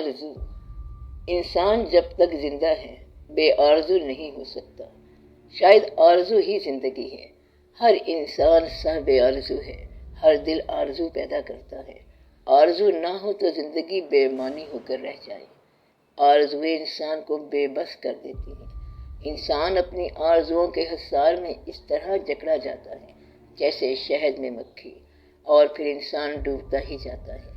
آرزو۔ انسان جب تک زندہ ہے بے آرزو نہیں ہو سکتا۔ شاید آرزو ہی زندگی ہے۔ ہر انسان صاحب آرزو ہے، ہر دل آرزو پیدا کرتا ہے۔ آرزو نہ ہو تو زندگی بے معنی ہو کر رہ جائے۔ آرزو انسان کو بے بس کر دیتی ہے۔ انسان اپنی آرزوؤں کے حصار میں اس طرح جکڑا جاتا ہے جیسے شہد میں مکھی، اور پھر انسان ڈوبتا ہی جاتا ہے۔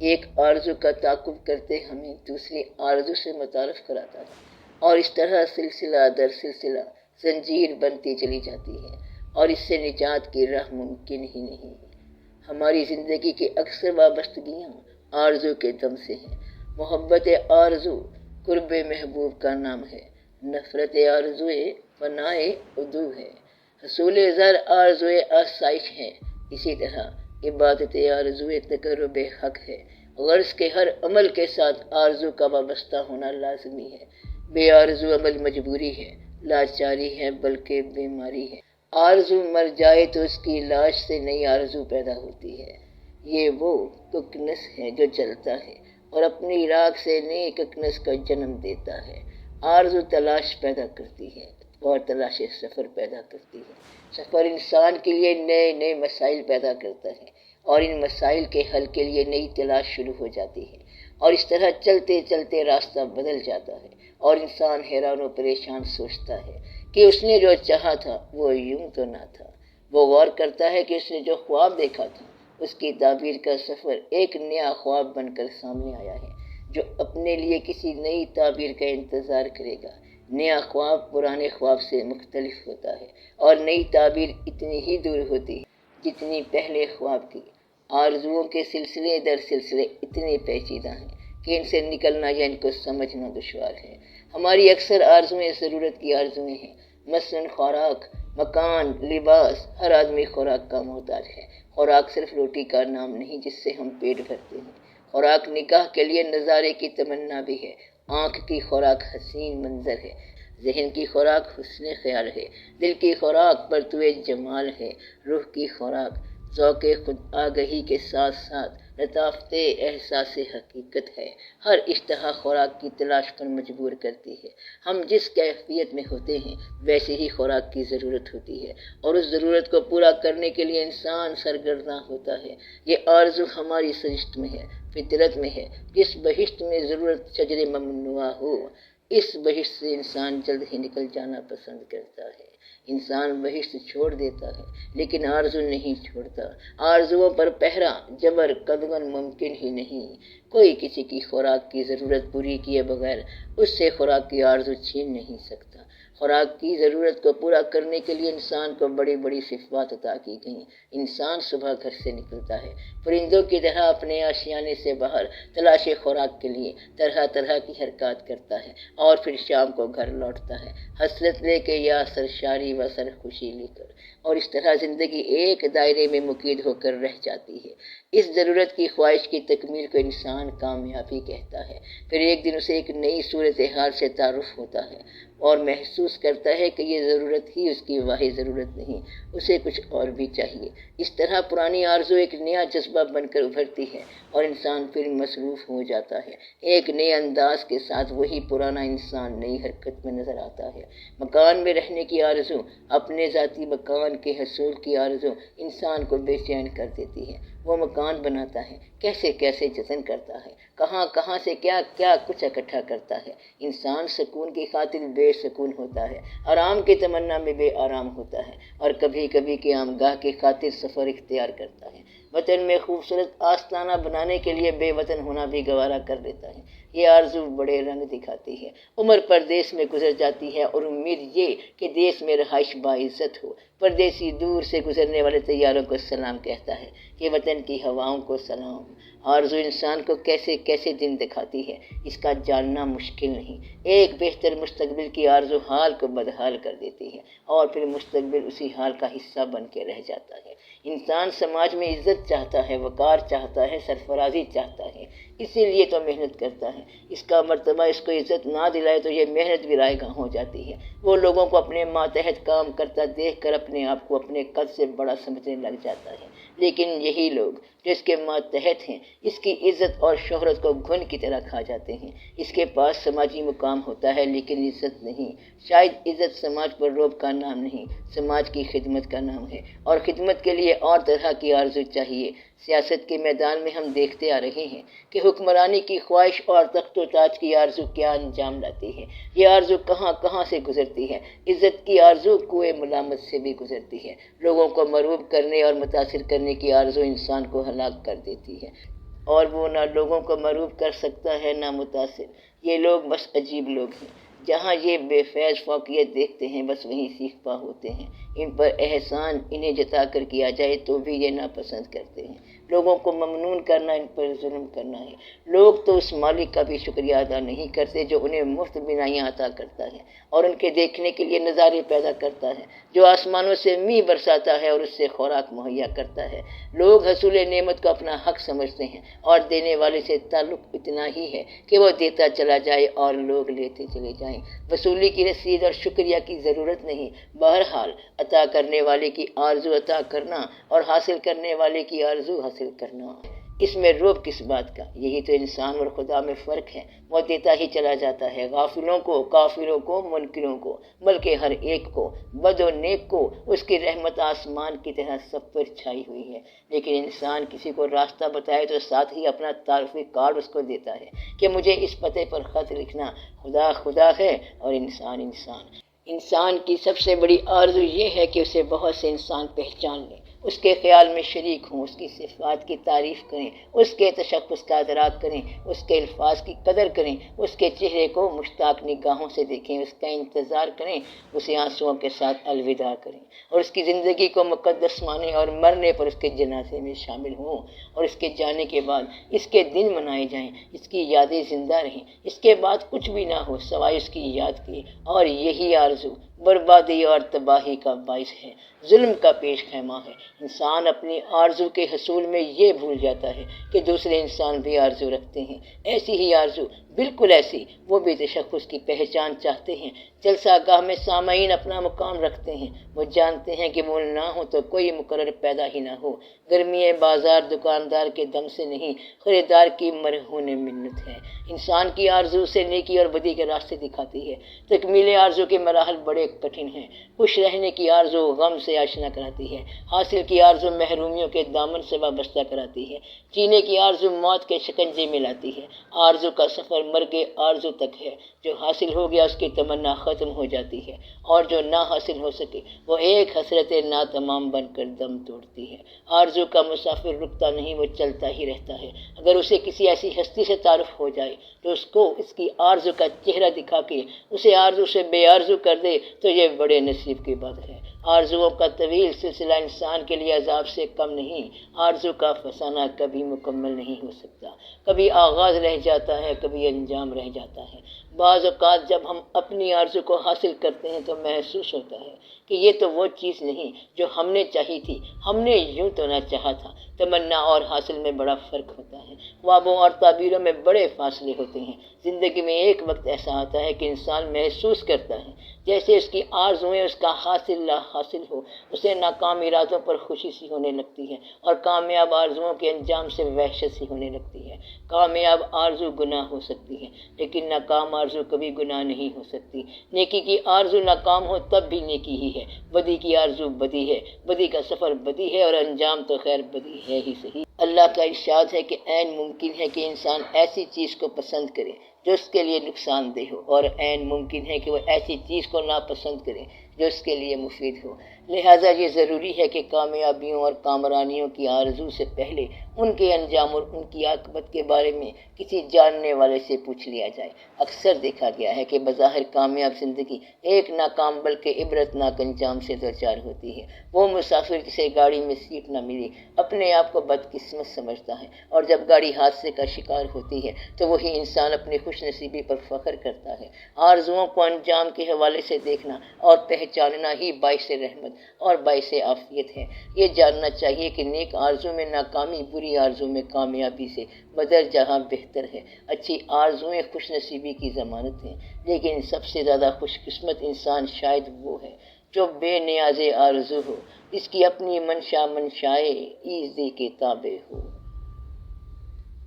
ایک آرزو کا تعاقب کرتے ہمیں دوسری آرزو سے متعارف کراتا ہے، اور اس طرح سلسلہ در سلسلہ زنجیر بنتی چلی جاتی ہے، اور اس سے نجات کی راہ ممکن ہی نہیں ہے۔ ہماری زندگی کی اکثر وابستگیاں آرزو کے دم سے ہیں۔ محبت آرزو قرب محبوب کا نام ہے، نفرت آرزو فناء عدو ہے۔ حصول زر آرزو آسائش ہے، اسی طرح عبادت آرزو تقرب حق ہے۔ غرض کے ہر عمل کے ساتھ آرزو کا وابستہ ہونا لازمی ہے۔ بے آرزو عمل مجبوری ہے، لاچاری ہے بلکہ بیماری ہے۔ آرزو مر جائے تو اس کی لاش سے نئی آرزو پیدا ہوتی ہے۔ یہ وہ ککنس ہے جو جلتا ہے اور اپنی راکھ سے نئی ککنس کا جنم دیتا ہے۔ آرزو تلاش پیدا کرتی ہے اور تلاش سفر پیدا کرتی ہے۔ سفر انسان کے لیے نئے نئے مسائل پیدا کرتا ہے، اور ان مسائل کے حل کے لیے نئی تلاش شروع ہو جاتی ہے، اور اس طرح چلتے چلتے راستہ بدل جاتا ہے، اور انسان حیران و پریشان سوچتا ہے کہ اس نے جو چاہا تھا وہ یوں تو نہ تھا۔ وہ غور کرتا ہے کہ اس نے جو خواب دیکھا تھا اس کی تعبیر کا سفر ایک نیا خواب بن کر سامنے آیا ہے، جو اپنے لیے کسی نئی تعبیر کا انتظار کرے گا۔ نیا خواب پرانے خواب سے مختلف ہوتا ہے، اور نئی تعبیر اتنی ہی دور ہوتی ہے جتنی پہلے خواب کی۔ آرزوؤں کے سلسلے در سلسلے اتنے پیچیدہ ہیں کہ ان سے نکلنا یا ان کو سمجھنا دشوار ہے۔ ہماری اکثر آرزویں ضرورت کی آرزویں ہیں، مثلاً خوراک، مکان، لباس۔ ہر آدمی خوراک کا محتاج ہے۔ خوراک صرف روٹی کا نام نہیں جس سے ہم پیٹ بھرتے ہیں۔ خوراک نکاح کے لیے نظارے کی تمنا بھی ہے۔ آنکھ کی خوراک حسین منظر ہے، ذہن کی خوراک حسن خیال ہے، دل کی خوراک پرتوے جمال ہے، روح کی خوراک ذوق خود آگہی کے ساتھ ساتھ لطافت احساس حقیقت ہے۔ ہر اشتہا خوراک کی تلاش پر مجبور کرتی ہے۔ ہم جس کیفیت میں ہوتے ہیں ویسے ہی خوراک کی ضرورت ہوتی ہے، اور اس ضرورت کو پورا کرنے کے لیے انسان سرگرداں ہوتا ہے۔ یہ آرزو ہماری سرشت میں ہے، فطرت میں ہے۔ جس بہشت میں ضرورت شجر ممنوع ہو، اس بہشت سے انسان جلد ہی نکل جانا پسند کرتا ہے۔ انسان بہشت چھوڑ دیتا ہے لیکن آرزو نہیں چھوڑتا۔ آرزوؤں پر پہرا جبر قدغن ممکن ہی نہیں۔ کوئی کسی کی خوراک کی ضرورت پوری کیے بغیر اس سے خوراک کی آرزو چھین نہیں سکتا۔ خوراک کی ضرورت کو پورا کرنے کے لیے انسان کو بڑی بڑی صفات عطا کی گئیں۔ انسان صبح گھر سے نکلتا ہے، پرندوں کی طرح اپنے آشیانے سے باہر تلاش خوراک کے لیے طرح طرح کی حرکات کرتا ہے، اور پھر شام کو گھر لوٹتا ہے، حسرت لے کے یا سرشاری و سرخوشی لے کر، اور اس طرح زندگی ایک دائرے میں مقید ہو کر رہ جاتی ہے۔ اس ضرورت کی خواہش کی تکمیل کو انسان کامیابی کہتا ہے۔ پھر ایک دن اسے ایک نئی صورتحال سے تعارف ہوتا ہے اور محسوس کرتا ہے کہ یہ ضرورت ہی اس کی واحد ضرورت نہیں، اسے کچھ اور بھی چاہیے۔ اس طرح پرانی آرزو ایک نیا جذبہ بن کر ابھرتی ہے، اور انسان پھر مصروف ہو جاتا ہے۔ ایک نئے انداز کے ساتھ وہی پرانا انسان نئی حرکت میں نظر آتا ہے۔ مکان میں رہنے کی آرزو، اپنے ذاتی مکان کے حصول کی آرزو انسان کو بے چین کر دیتی ہے۔ وہ مکان بناتا ہے، کیسے کیسے جتن کرتا ہے، کہاں کہاں سے کیا کیا کچھ اکٹھا کرتا ہے۔ انسان سکون کی خاطر بے سکون ہوتا ہے، آرام کی تمنا میں بے آرام ہوتا ہے، اور کبھی کبھی قیام گاہ کی خاطر سفر اختیار کرتا ہے۔ وطن میں خوبصورت آستانہ بنانے کے لیے بے وطن ہونا بھی گوارا کر لیتا ہے۔ یہ آرزو بڑے رنگ دکھاتی ہے۔ عمر پردیس میں گزر جاتی ہے، اور امید یہ کہ دیس میں رہائش باعزت ہو۔ پردیسی دور سے گزرنے والے طیاروں کو سلام کہتا ہے کہ وطن کی ہواؤں کو سلام۔ آرزو انسان کو کیسے کیسے دن دکھاتی ہے اس کا جاننا مشکل نہیں۔ ایک بہتر مستقبل کی آرزو حال کو بدحال کر دیتی ہے، اور پھر مستقبل اسی حال کا حصہ بن کے رہ جاتا ہے۔ انسان سماج میں عزت چاہتا ہے، وقار چاہتا ہے، سرفرازی چاہتا ہے۔ اسی لیے تو محنت کرتا ہے۔ اس کا مرتبہ اس کو عزت نہ دلائے تو یہ محنت بھی رائے گاں ہو جاتی ہے۔ وہ لوگوں کو اپنے ماتحت کام کرتا دیکھ کر اپنے آپ کو اپنے قد سے بڑا سمجھنے لگ جاتا ہے، لیکن یہی لوگ جو اس کے ماتحت ہیں اس کی عزت اور شہرت کو گھن کی طرح کھا جاتے ہیں۔ اس کے پاس سماجی مقام ہوتا ہے لیکن عزت نہیں۔ شاید عزت سماج پر رعب کا نام نہیں، سماج کی خدمت کا نام ہے، اور خدمت کے لیے اور طرح کی آرزو چاہیے۔ سیاست کے میدان میں ہم دیکھتے آ رہے ہیں کہ حکمرانی کی خواہش اور تخت و تاج کی آرزو کیا انجام لاتی ہے۔ یہ آرزو کہاں کہاں سے گزرتی ہے۔ عزت کی آرزو کوئے ملامت سے بھی گزرتی ہے۔ لوگوں کو مرعوب کرنے اور متاثر کرنے کی آرزو انسان کو ہلاک کر دیتی ہے، اور وہ نہ لوگوں کو مرعوب کر سکتا ہے نہ متاثر۔ یہ لوگ بس عجیب لوگ ہیں، جہاں یہ بے فیض فوقیت دیکھتے ہیں بس وہیں سیکھ پا ہوتے ہیں۔ ان پر احسان انہیں جتا کر کیا جائے تو بھی یہ ناپسند کرتے ہیں۔ لوگوں کو ممنون کرنا ان پر ظلم کرنا ہے۔ لوگ تو اس مالک کا بھی شکریہ ادا نہیں کرتے جو انہیں مفت بینائیاں عطا کرتا ہے اور ان کے دیکھنے کے لیے نظارے پیدا کرتا ہے، جو آسمانوں سے می برساتا ہے اور اس سے خوراک مہیا کرتا ہے۔ لوگ حصول نعمت کو اپنا حق سمجھتے ہیں اور دینے والے سے تعلق اتنا ہی ہے کہ وہ دیتا چلا جائے اور لوگ لیتے چلے جائیں۔ وصولی کی رسید اور شکریہ کی ضرورت نہیں، بہرحال عطا کرنے والے کی آرزو عطا کرنا اور حاصل کرنے والے کی آرزو حاصل کرنا۔ اس میں رعب کس بات کا؟ یہی تو انسان اور خدا میں فرق ہے۔ وہ دیتا ہی چلا جاتا ہے، غافلوں کو، کافروں کو، منکروں کو، بلکہ ہر ایک کو، بد و نیک کو۔ اس کی رحمت آسمان کی طرح سب پر چھائی ہوئی ہے، لیکن انسان کسی کو راستہ بتائے تو ساتھ ہی اپنا تعارفی کارڈ اس کو دیتا ہے کہ مجھے اس پتے پر خط لکھنا۔ خدا خدا ہے اور انسان انسان۔ انسان کی سب سے بڑی آرزو یہ ہے کہ اسے بہت سے انسان پہچان لیں، اس کے خیال میں شریک ہوں، اس کی صفات کی تعریف کریں، اس کے تشخص کا ادراک کریں، اس کے الفاظ کی قدر کریں، اس کے چہرے کو مشتاق نگاہوں سے دیکھیں، اس کا انتظار کریں، اسے آنسوؤں کے ساتھ الوداع کریں، اور اس کی زندگی کو مقدس مانیں، اور مرنے پر اس کے جنازے میں شامل ہوں، اور اس کے جانے کے بعد اس کے دن منائے جائیں، اس کی یادیں زندہ رہیں، اس کے بعد کچھ بھی نہ ہو سوائے اس کی یاد کی۔ اور یہی آرزو بربادی اور تباہی کا باعث ہے، ظلم کا پیش خیمہ ہے۔ انسان اپنی آرزو کے حصول میں یہ بھول جاتا ہے کہ دوسرے انسان بھی آرزو رکھتے ہیں، ایسی ہی آرزو، بالکل ایسی، وہ بھی تشخص کی پہچان چاہتے ہیں۔ جلسہ گاہ میں سامعین اپنا مقام رکھتے ہیں، وہ جانتے ہیں کہ وہ نہ ہو تو کوئی مقرر پیدا ہی نہ ہو۔ گرمی بازار دکاندار کے دم سے نہیں، خریدار کی مرہون منت ہے۔ انسان کی آرزو سے نیکی اور بدی کے راستے دکھاتی ہے۔ تکمیل آرزو کے مراحل بڑے کٹھن ہیں۔ خوش رہنے کی آرزو غم سے آشنا کراتی ہے، حاصل کی آرزو محرومیوں کے دامن سے وابستہ کراتی ہے، جینے کی آرزو موت کے شکنجے میں لاتی ہے۔ آرزو کا سفر مرگ آرزو تک ہے، جو حاصل ہو گیا اس کی تمنا ختم ہو جاتی ہے، اور جو نہ حاصل ہو سکے وہ ایک حسرت ناتمام بن کر دم توڑتی ہے۔ آرزو کا مسافر رکتا نہیں، وہ چلتا ہی رہتا ہے۔ اگر اسے کسی ایسی ہستی سے تعارف ہو جائے تو اس کو اس کی آرزو کا چہرہ دکھا کے اسے آرزو سے بے آرزو کر دے تو یہ بڑے نصیب کی بات ہے۔ آرزوؤں کا طویل سلسلہ انسان کے لیے عذاب سے کم نہیں۔ آرزو کا فسانہ کبھی مکمل نہیں ہو سکتا، کبھی آغاز رہ جاتا ہے، کبھی انجام رہ جاتا ہے۔ بعض اوقات جب ہم اپنی آرزو کو حاصل کرتے ہیں تو محسوس ہوتا ہے کہ یہ تو وہ چیز نہیں جو ہم نے چاہی تھی، ہم نے یوں تو نہ چاہا تھا۔ تمنا اور حاصل میں بڑا فرق ہوتا ہے، خوابوں اور تعبیروں میں بڑے فاصلے ہوتے ہیں۔ زندگی میں ایک وقت ایسا آتا ہے کہ انسان محسوس کرتا ہے جیسے اس کی آرزوئیں اس کا حاصل لا حاصل ہو۔ اسے ناکام ارادوں پر خوشی سی ہونے لگتی ہے اور کامیاب آرزوؤں کے انجام سے وحشت سی ہونے لگتی ہے۔ کامیاب آرزو گناہ ہو سکتی ہے لیکن ناکام آرزو کبھی گناہ نہیں ہو سکتی۔ نیکی کی آرزو ناکام ہو تب بھی نیکی ہی ہے، بدی کی آرزو بدی ہے، بدی کا سفر بدی ہے، اور انجام تو خیر بدی ہے ہی صحیح۔ اللہ کا ارشاد ہے کہ عین ممکن ہے کہ انسان ایسی چیز کو پسند کرے جو اس کے لیے نقصان دہ ہو، اور عین ممکن ہے کہ وہ ایسی چیز کو ناپسند کرے جو اس کے لیے مفید ہو۔ لہٰذا یہ ضروری ہے کہ کامیابیوں اور کامرانیوں کی آرزو سے پہلے ان کے انجام اور ان کی عاقبت کے بارے میں کسی جاننے والے سے پوچھ لیا جائے۔ اکثر دیکھا گیا ہے کہ بظاہر کامیاب زندگی ایک ناکام بلکہ عبرتناک انجام سے دوچار ہوتی ہے۔ وہ مسافر جسے گاڑی میں سیٹ نہ ملی اپنے آپ کو بدقسمت قسمت سمجھتا ہے، اور جب گاڑی حادثے کا شکار ہوتی ہے تو وہی انسان اپنی خوش نصیبی پر فخر کرتا ہے۔ آرزوؤں کو انجام کے حوالے سے دیکھنا اور پہچاننا ہی باعث رحمت اور باعث عافیت ہے۔ یہ جاننا چاہیے کہ نیک آرزو میں ناکامی بری آرزو میں کامیابی سے بدر جہاں بہتر ہے۔ اچھی آرزوئیں خوش نصیبی کی ضمانت ہیں، لیکن سب سے زیادہ خوش قسمت انسان شاید وہ ہے جو بے نیاز آرزو ہو، اس کی اپنی منشا منشائے ایزدی کے تابع ہو۔